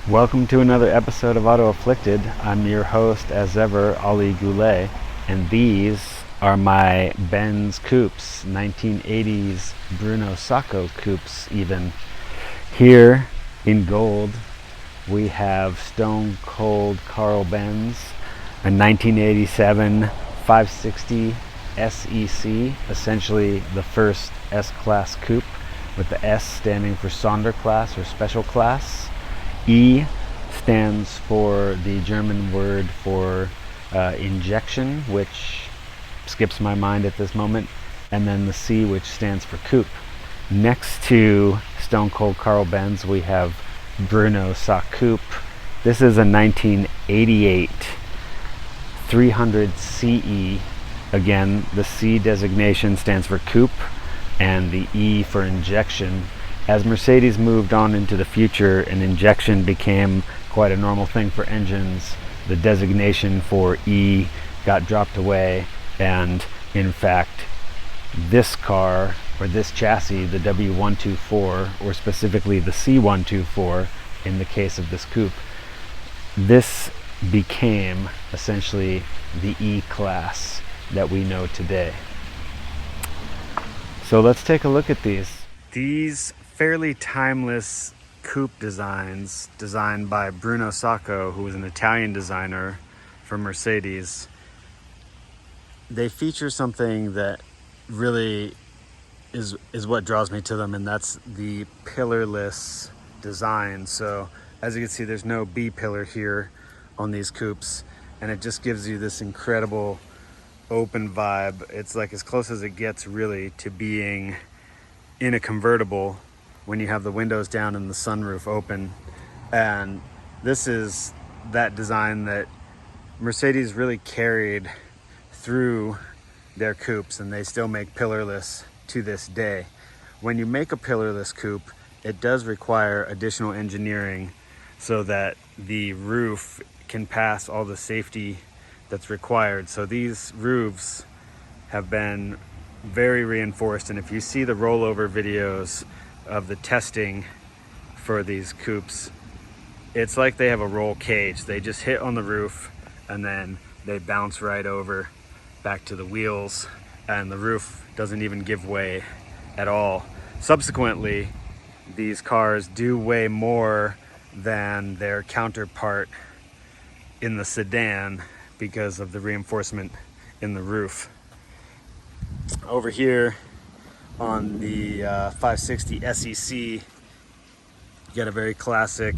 Welcome to another episode of Auto Afflicted. I'm your host, as ever, Ali Goulet, and these are my Benz Coupes, 1980s Bruno Sacco Coupes even. Here in gold, we have Stone Cold Carl Benz, a 1987 560 SEC, essentially the first S-Class coupe, with the S standing for Sonderklasse or Special Class. E stands for the German word for injection, which skips my mind at this moment, and then the C, which stands for coupe. Next to Stone Cold Carl Benz, we have Bruno Sacco Coupe. This is a 1988 300 CE. Again, the C designation stands for coupe and the E for injection. As Mercedes moved on into the future and injection became quite a normal thing for engines, the designation for E got dropped away, and in fact this car, or this chassis, the W124, or specifically the C124 in the case of this coupe, this became essentially the E-Class that we know today. So let's take a look at these. These fairly timeless coupe designs, designed by Bruno Sacco, who was an Italian designer for Mercedes, they feature something that really is what draws me to them, and that's the pillarless design. So as you can see, there's no B pillar here on these coupes, and it just gives you this incredible open vibe. It's like as close as it gets really to being in a convertible when you have the windows down and the sunroof open. And this is that design that Mercedes really carried through their coupes, and they still make pillarless to this day. When you make a pillarless coupe, it does require additional engineering so that the roof can pass all the safety that's required. So these roofs have been very reinforced, and if you see the rollover videos of the testing for these coupes, it's like they have a roll cage. They just hit on the roof and then they bounce right over back to the wheels, and the roof doesn't even give way at all. Subsequently, these cars do weigh more than their counterpart in the sedan because of the reinforcement in the roof. Over here on the 560 SEC, you got a very classic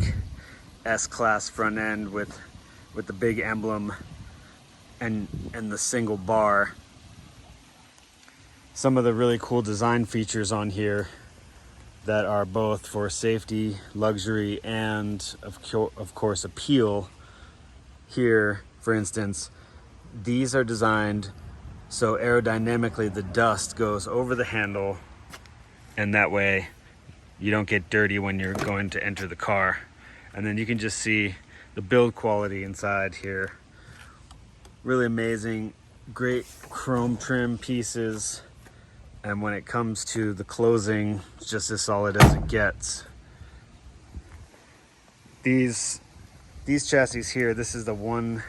S-Class front end with the big emblem and the single bar. Some of the really cool design features on here that are both for safety, luxury, and of course appeal. Here, for instance, these are designed so aerodynamically the dust goes over the handle, and that way you don't get dirty when you're going to enter the car. And then you can just see the build quality inside here. Really amazing, great chrome trim pieces, and when it comes to the closing, it's just as solid as it gets. These chassis here, this is the W126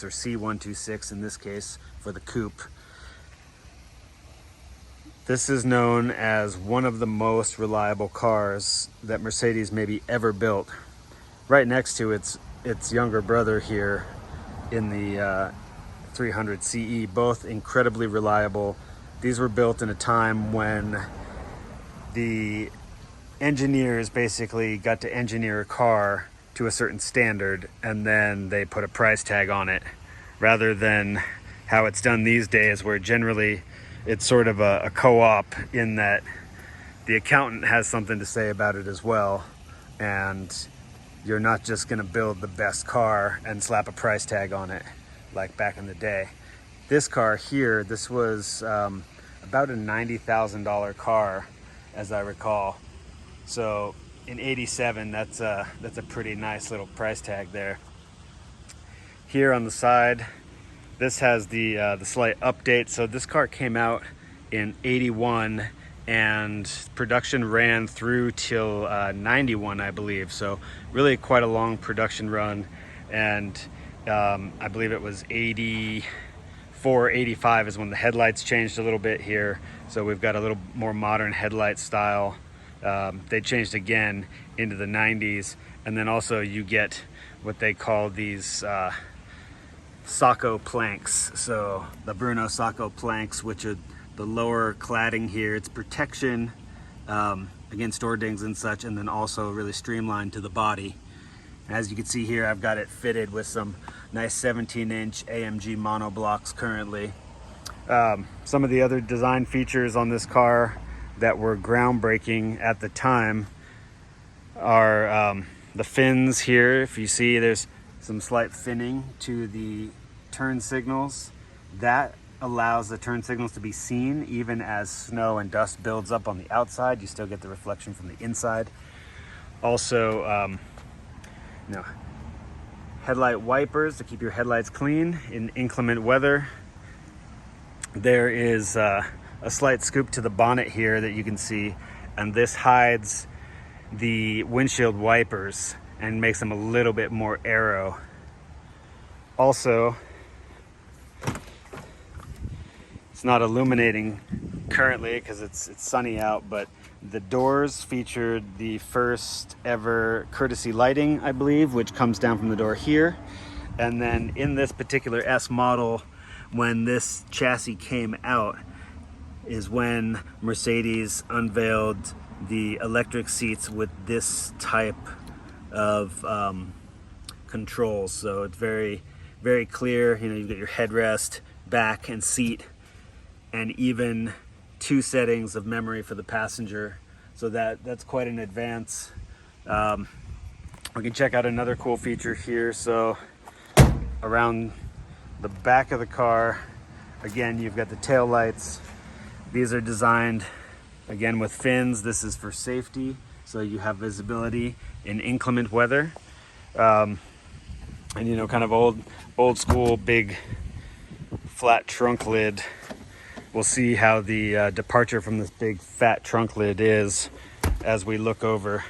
or C126 in this case for the coupe. This is known as one of the most reliable cars that Mercedes maybe ever built. Right next to its younger brother here in the 300 CE, both incredibly reliable. These were built in a time when the engineers basically got to engineer a car to a certain standard, and then they put a price tag on it, rather than how it's done these days, where generally it's sort of a co-op, in that the accountant has something to say about it as well. and you're not just gonna build the best car and slap a price tag on it like back in the day. This car here, this was about a $90,000 car, as I recall. So in '87, that's a pretty nice little price tag there. Here on the side, this has the slight update. So this car came out in '81 and production ran through till 91, I believe. So really quite a long production run. And I believe it was 84, 85 is when the headlights changed a little bit here. So we've got a little more modern headlight style. They changed again into the 90s. And then also you get what they call these Sacco planks. So the Bruno Sacco planks, which are the lower cladding here. It's protection against door dings and such, and then also really streamlined to the body. As you can see here, I've got it fitted with some nice 17-inch AMG monoblocks currently. Some of the other design features on this car that were groundbreaking at the time are the fins here. If you see, there's some slight finning to the turn signals. That allows the turn signals to be seen even as snow and dust builds up on the outside. You still get the reflection from the inside. Also, headlight wipers to keep your headlights clean in inclement weather. There is a slight scoop to the bonnet here that you can see, and this hides the windshield wipers and makes them a little bit more aero. Also, it's not illuminating currently because it's sunny out, but the doors featured the first ever courtesy lighting, I believe, which comes down from the door here. And then in this particular S model, when this chassis came out, is when Mercedes unveiled the electric seats with this type of controls. So it's very, very clear. You know, you've got your headrest, back, and seat, and even 2 settings of memory for the passenger. So that's quite an advance. We can check out another cool feature here. So around the back of the car, again, you've got the tail lights. These are designed again with fins. This is for safety, so you have visibility in inclement weather. And you know, kind of old school big flat trunk lid. We'll see how the departure from this big fat trunk lid is as we look over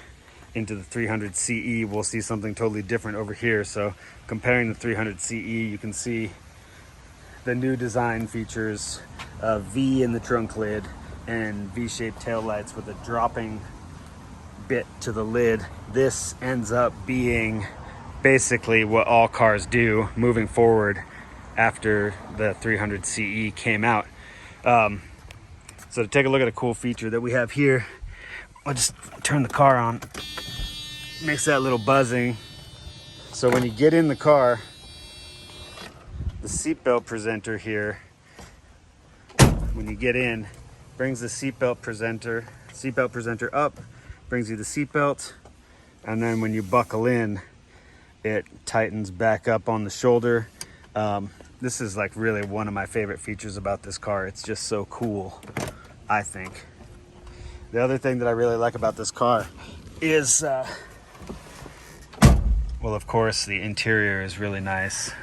into the 300 CE. We'll see something totally different over here. So comparing the 300 CE, you can see the new design features of V in the trunk lid and V-shaped taillights with a dropping bit to the lid. This ends up being basically what all cars do moving forward after the 300 CE came out. So to take a look at a cool feature that we have here, I'll just turn the car on. Makes that little buzzing. So when you get in the car, the seatbelt presenter here, when you get in, brings the seatbelt presenter up, brings you the seatbelt, and then when you buckle in, it tightens back up on the shoulder. This is like really one of my favorite features about this car. It's just so cool, I think. The other thing that I really like about this car is, well, of course, the interior is really nice.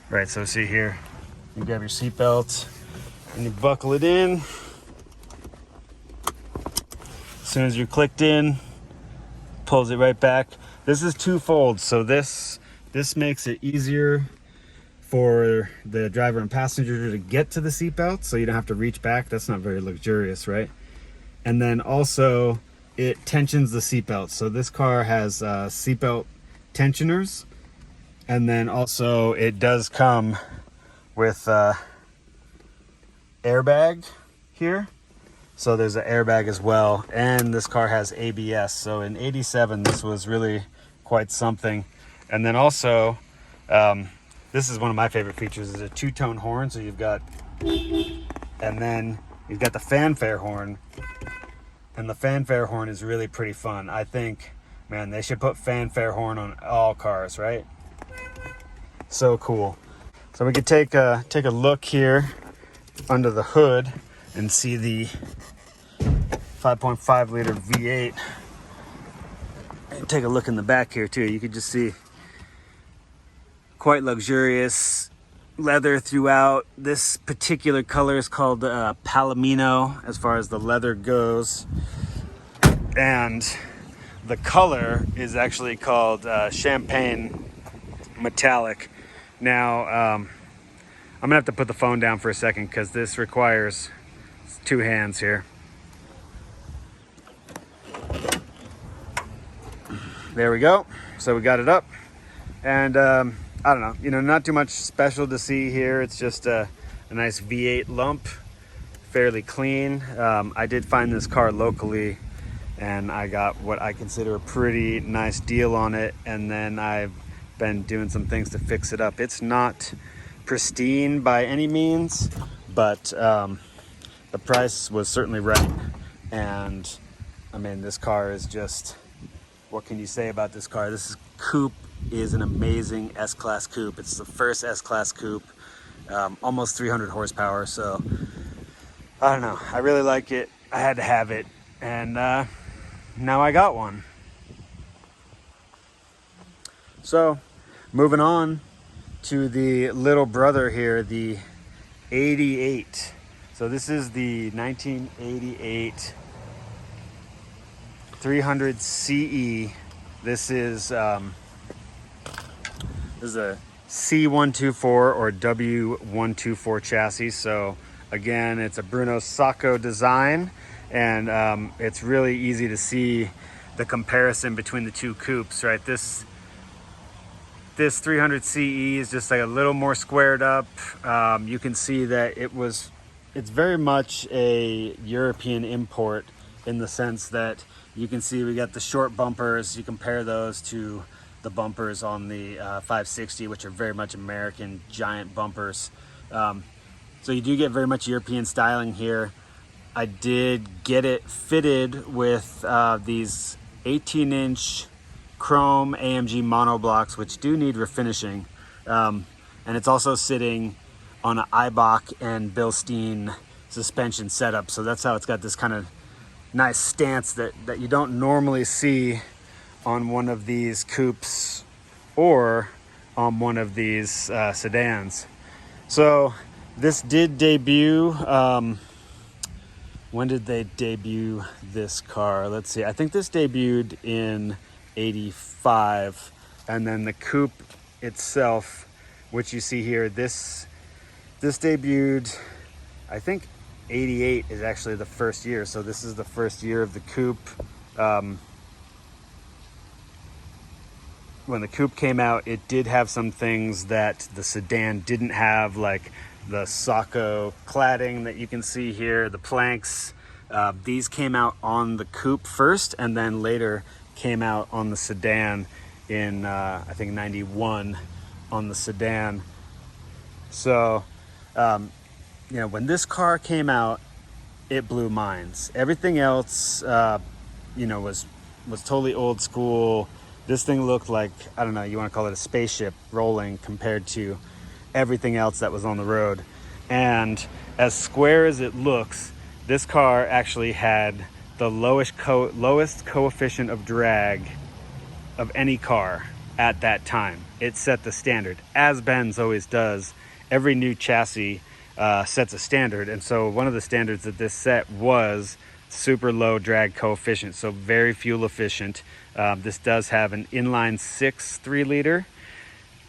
Right, so see here, you grab your seatbelt and you buckle it in. As soon as you're clicked in, pulls it right back. This is twofold, so this makes it easier for the driver and passenger to get to the seatbelt, so you don't have to reach back. That's not very luxurious, right? And then also it tensions the seatbelt. So this car has seatbelt tensioners, and then also it does come with airbag here. So there's an airbag as well, and this car has ABS. So in '87, this was really quite something. And then also, this is one of my favorite features, is a two-tone horn. So you've got, and then you've got the fanfare horn, And the fanfare horn is really pretty fun. I think, man, they should put fanfare horn on all cars, right? So cool. So we could take a look here under the hood and see the 5.5 liter V8. And take a look in the back here too. You could just see quite luxurious leather throughout. This particular color is called Palomino as far as the leather goes. And the color is actually called Champagne Metallic. Now, I'm gonna have to put the phone down for a second because this requires 2 hands here. There we go. So we got it up. And I don't know, you know, not too much special to see here. It's just a nice V8 lump, fairly clean. I did find this car locally and I got what I consider a pretty nice deal on it. And then I've been doing some things to fix it up. It's not pristine by any means, but the price was certainly right. And I mean, this car is just, what can you say about this car? This coupe is an amazing S-Class coupe. It's the first S-Class coupe, almost 300 horsepower. So I don't know, I really like it. I had to have it, and now I got one. So moving on to the little brother here, the 88. So this is the 1988 300 CE. This is a C124 or W124 chassis. So again, it's a Bruno Sacco design, and it's really easy to see the comparison between the two coupes, right? This 300 CE is just like a little more squared up. You can see that it's very much a European import in the sense that you can see we got the short bumpers. You compare those to the bumpers on the 560, which are very much American giant bumpers. So you do get very much European styling here. I did get it fitted with these 18-inch chrome AMG monoblocks, which do need refinishing. And it's also sitting on an Eibach and Bilstein suspension setup. So that's how it's got this kind of nice stance that you don't normally see on one of these coupes or on one of these sedans. So this did debut. When did they debut this car? Let's see. I think this debuted in 85, and then the coupe itself, which you see here, this debuted, I think 88 is actually the first year. So this is the first year of the coupe. When the coupe came out, it did have some things that the sedan didn't have, like the Sacco cladding that you can see here, the planks. These came out on the coupe first, and then later came out on the sedan in I think 91 on the sedan. So you know, when this car came out, it blew minds. Everything else you know, was totally old school. This thing looked like, I don't know, you want to call it a spaceship rolling compared to everything else that was on the road. And as square as it looks, this car actually had the lowest coefficient of drag of any car at that time. It set the standard, as Benz always does. Every new chassis sets a standard, and so one of the standards that this set was super low drag coefficient, so very fuel efficient. This does have an inline 6 3-liter.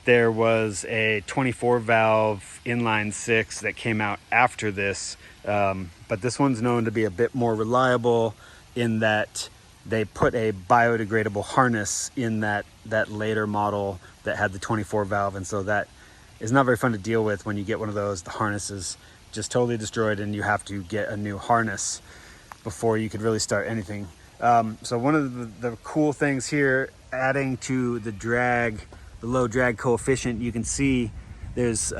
There was a 24 valve inline 6 that came out after this, but this one's known to be a bit more reliable in that they put a biodegradable harness in that later model that had the 24 valve, and so that is not very fun to deal with. When you get one of those, the harness is just totally destroyed and you have to get a new harness before you could really start anything. So one of the cool things here, adding to the drag, the low drag coefficient, you can see there's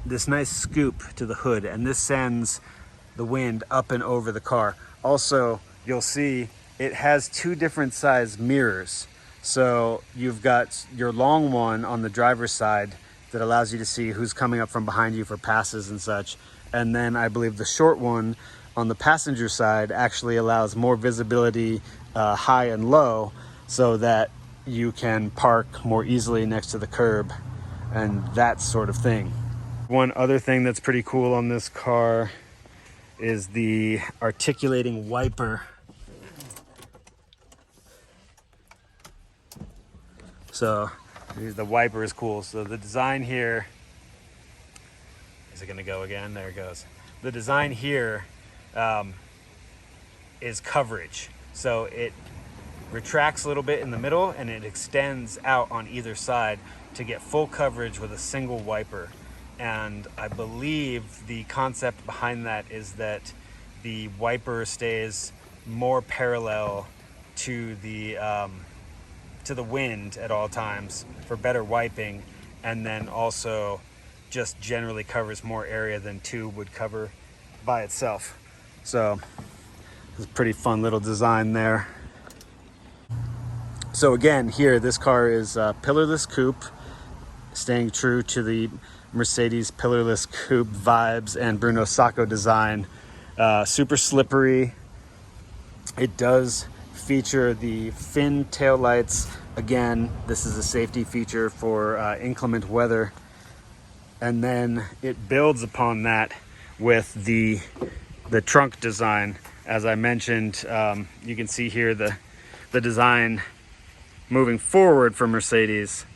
this nice scoop to the hood, and this sends the wind up and over the car. Also, you'll see it has two different size mirrors. So you've got your long one on the driver's side that allows you to see who's coming up from behind you for passes and such. And then I believe the short one on the passenger side actually allows more visibility high and low, so that you can park more easily next to the curb and that sort of thing. One other thing that's pretty cool on this car is the articulating wiper. So the wiper is cool. So the design here, is it gonna go again? There it goes. The design here is coverage. So it retracts a little bit in the middle and it extends out on either side to get full coverage with a single wiper. And I believe the concept behind that is that the wiper stays more parallel to the wind at all times for better wiping, and then also just generally covers more area than tube would cover by itself. So it's a pretty fun little design there. So again, here, this car is a pillarless coupe, staying true to the Mercedes pillarless coupe vibes and Bruno Sacco design. Super slippery. It does feature the fin taillights. Again, this is a safety feature for inclement weather. And then it builds upon that with the trunk design. As I mentioned, you can see here the design moving forward from Mercedes.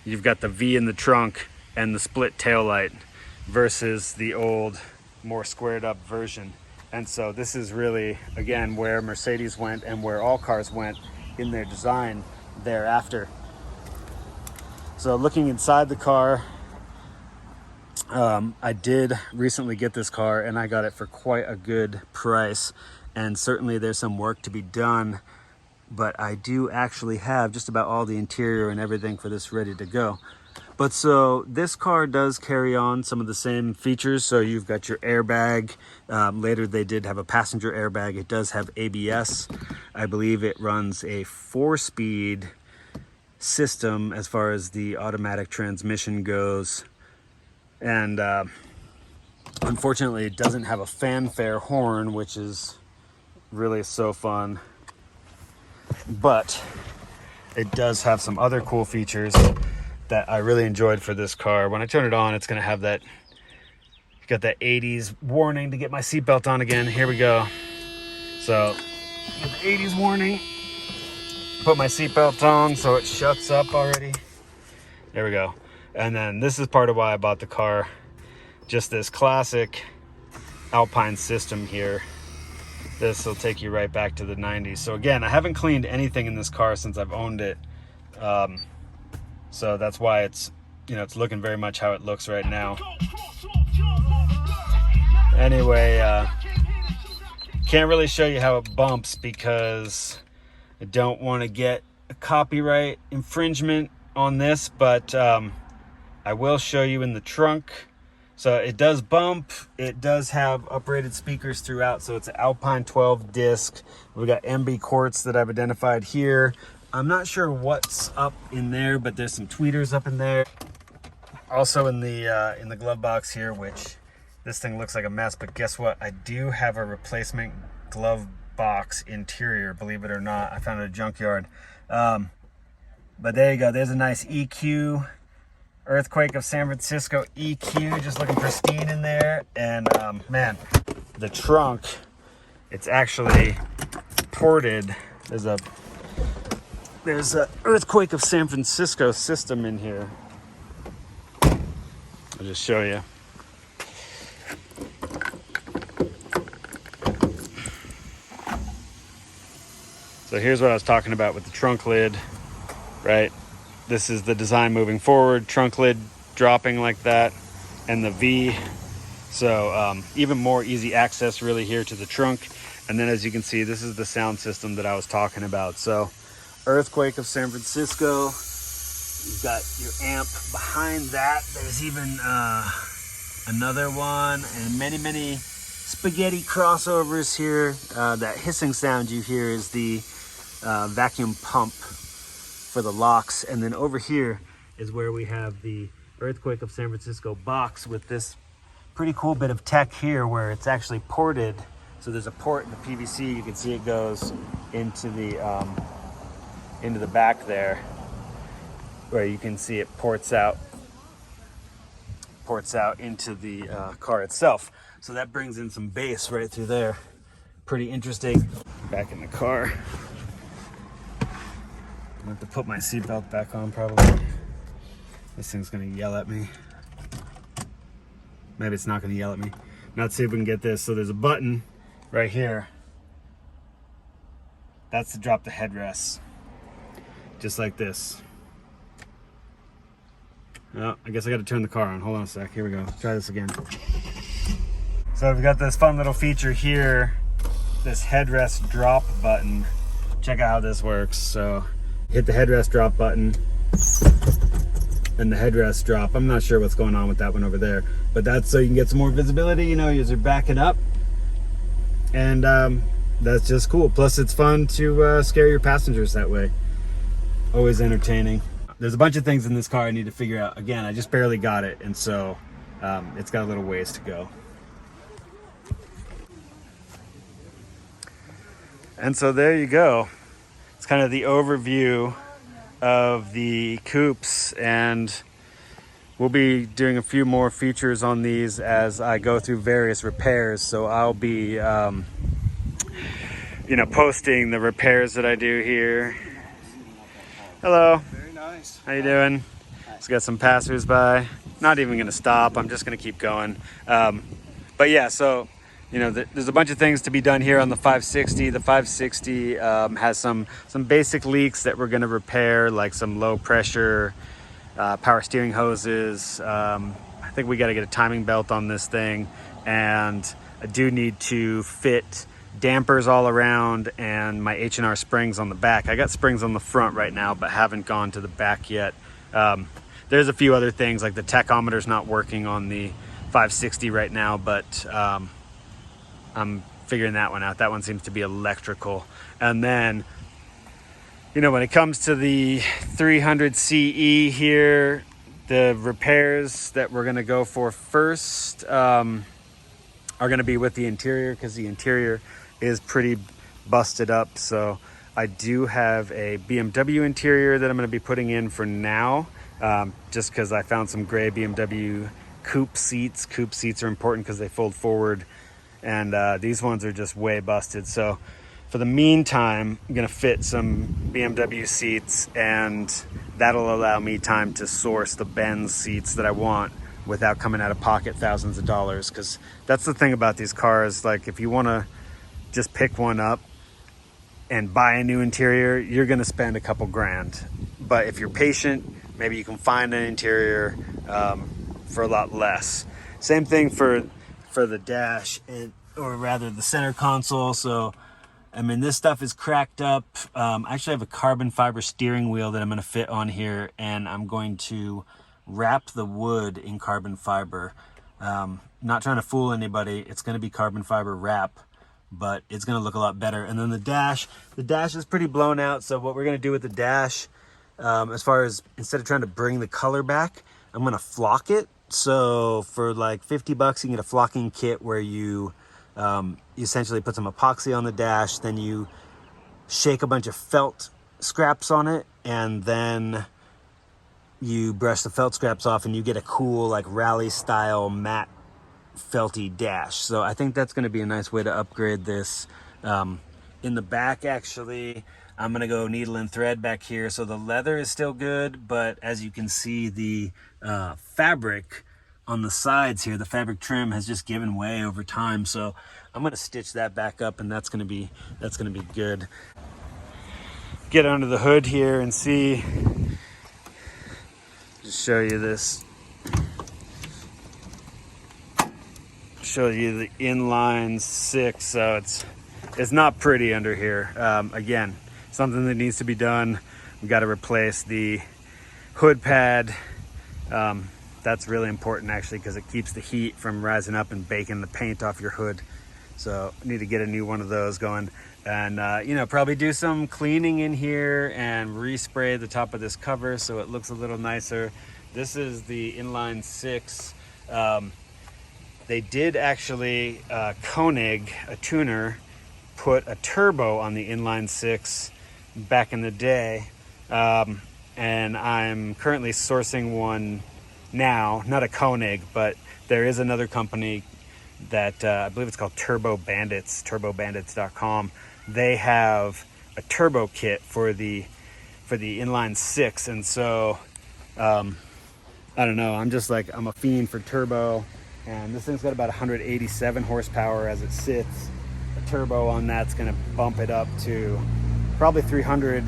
You've got the V in the trunk and the split taillight versus the old, more squared up version. And so this is really, again, where Mercedes went and where all cars went in their design thereafter. So looking inside the car, I did recently get this car and I got it for quite a good price. And certainly there's some work to be done, but I do actually have just about all the interior and everything for this ready to go. But so this car does carry on some of the same features. So you've got your airbag. Later they did have a passenger airbag. It does have ABS. I believe it runs a 4-speed system as far as the automatic transmission goes. And unfortunately it doesn't have a fanfare horn, which is really so fun. But it does have some other cool features that I really enjoyed for this car. When I turn it on, it's gonna have that, got that 80s warning to get my seatbelt on again. Here we go. So the 80s warning, put my seatbelt on so it shuts up already. There we go. And then this is part of why I bought the car. Just this classic Alpine system here. This will take you right back to the 90s. So again, I haven't cleaned anything in this car since I've owned it. So that's why it's, you know, it's looking very much how it looks right now. Anyway, can't really show you how it bumps because I don't want to get a copyright infringement on this, but I will show you in the trunk. So it does bump. It does have uprated speakers throughout. So it's an Alpine 12 disc. We've got MB quartz that I've identified here. I'm not sure what's up in there, but there's some tweeters up in there. Also in the glove box here, which this thing looks like a mess, but guess what? I do have a replacement glove box interior, believe it or not. I found it at a junkyard. But there you go. There's a nice EQ. Earthquake of San Francisco EQ, just looking pristine in there. And man, the trunk, it's actually ported. There's a Earthquake of San Francisco system in here. I'll just show you. So here's what I was talking about with the trunk lid, right? This is the design moving forward, trunk lid dropping like that, and the V. So even more easy access really here to the trunk. And then as you can see, this is the sound system that I was talking about. So Earthquake of San Francisco. You've got your amp behind that. There's even another one, and many spaghetti crossovers here. That hissing sound you hear is the vacuum pump for the locks. And then over here is where we have the Earthquake of San Francisco box with this pretty cool bit of tech here where it's actually ported. So there's a port in the PVC. You can see it goes into the back there, where you can see it ports out into the car itself. So that brings in some bass right through there. Pretty interesting. Back in the car. I have to put my seatbelt back on probably. This thing's gonna yell at me. Maybe it's not gonna yell at me. Now let's see if we can get this. So there's a button right here. That's to drop the headrests. Just like this. Oh, I guess I gotta turn the car on. Hold on a sec, here we go. Let's try this again. So we've got this fun little feature here, this headrest drop button. Check out how this works. So hit the headrest drop button and the headrest drop. I'm not sure what's going on with that one over there, but that's so you can get some more visibility, you know, as you're backing up. And that's just cool. Plus it's fun to scare your passengers that way. Always entertaining. There's a bunch of things in this car I need to figure out. Again, I just barely got it, and so it's got a little ways to go. And so there you go. It's kind of the overview of the Coupes, and we'll be doing a few more features on these as I go through various repairs. So I'll be, you know, posting the repairs that I do here. Hello. Very nice. How you doing? Just got some passers-by. Not even gonna stop. I'm just gonna keep going. But yeah, so you know, there's a bunch of things to be done here on the 560. The 560 has some basic leaks that we're gonna repair, like some low pressure power steering hoses. I think we gotta get a timing belt on this thing, and I do need to fit dampers all around and my H&R springs on the back. I got springs on the front right now, but haven't gone to the back yet. There's a few other things, like the tachometer's not working on the 560 right now, but I'm figuring that one out. That one seems to be electrical. And then, you know, when it comes to the 300 CE here, the repairs that we're gonna go for first are gonna be with the interior, because the interior is pretty busted up. So I do have a BMW interior that I'm gonna be putting in for now, just because I found some gray BMW coupe seats. Coupe seats are important because they fold forward, and these ones are just way busted. So for the meantime, I'm gonna fit some BMW seats, and that'll allow me time to source the Benz seats that I want without coming out of pocket thousands of dollars. Because that's the thing about these cars, like if you want to just pick one up and buy a new interior, you're going to spend a couple grand. But if you're patient, maybe you can find an interior for a lot less. Same thing for the dash, or rather the center console. So I mean, this stuff is cracked up. I actually have a carbon fiber steering wheel that I'm going to fit on here, and I'm going to wrap the wood in carbon fiber. Not trying to fool anybody, it's going to be carbon fiber wrap, but it's going to look a lot better. And then the dash is pretty blown out. So what we're going to do with the dash, as far as, instead of trying to bring the color back, I'm going to flock it. So for like 50 bucks, you can get a flocking kit where you essentially put some epoxy on the dash, then you shake a bunch of felt scraps on it, and then you brush the felt scraps off, and you get a cool, like, rally style matte felty dash. So I think that's going to be a nice way to upgrade this. In the back, actually, I'm going to go needle and thread back here. So the leather is still good, but as you can see, the fabric on the sides here, the fabric trim has just given way over time. So I'm going to stitch that back up, and that's going to be good. Get under the hood here and see. Just show you this. Show you the inline 6. So it's not pretty under here. Again, something that needs to be done. We got to replace the hood pad. That's really important actually, because it keeps the heat from rising up and baking the paint off your hood. So I need to get a new one of those going, and you know, probably do some cleaning in here and respray the top of this cover so it looks a little nicer. This is the inline six. They did actually, Koenig, a tuner, put a turbo on the inline six back in the day, and I'm currently sourcing one now, not a Koenig, but there is another company that I believe it's called Turbo Bandits, turbobandits.com. They have a turbo kit for the inline six, and so I don't know, I'm a fiend for turbo, and this thing's got about 187 horsepower as it sits. A turbo on that's gonna bump it up to probably 300,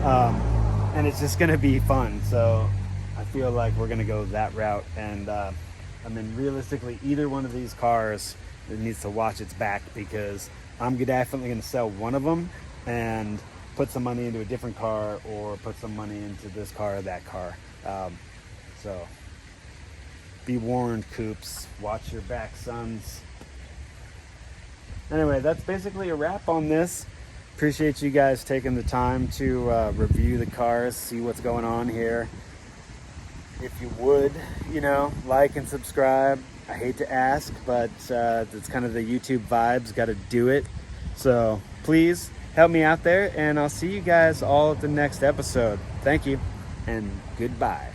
and it's just gonna be fun. So I feel like we're gonna go that route, and I mean, realistically, either one of these cars needs to watch its back, because I'm definitely gonna sell one of them and put some money into a different car, or put some money into this car or that car. So be warned, Coupes, watch your back, sons. Anyway, that's basically a wrap on this. Appreciate you guys taking the time to review the cars, see what's going on here. If you would, you know, like and subscribe. I hate to ask, but it's kind of the YouTube vibes, got to do it. So please help me out there, and I'll see you guys all at the next episode. Thank you, and goodbye.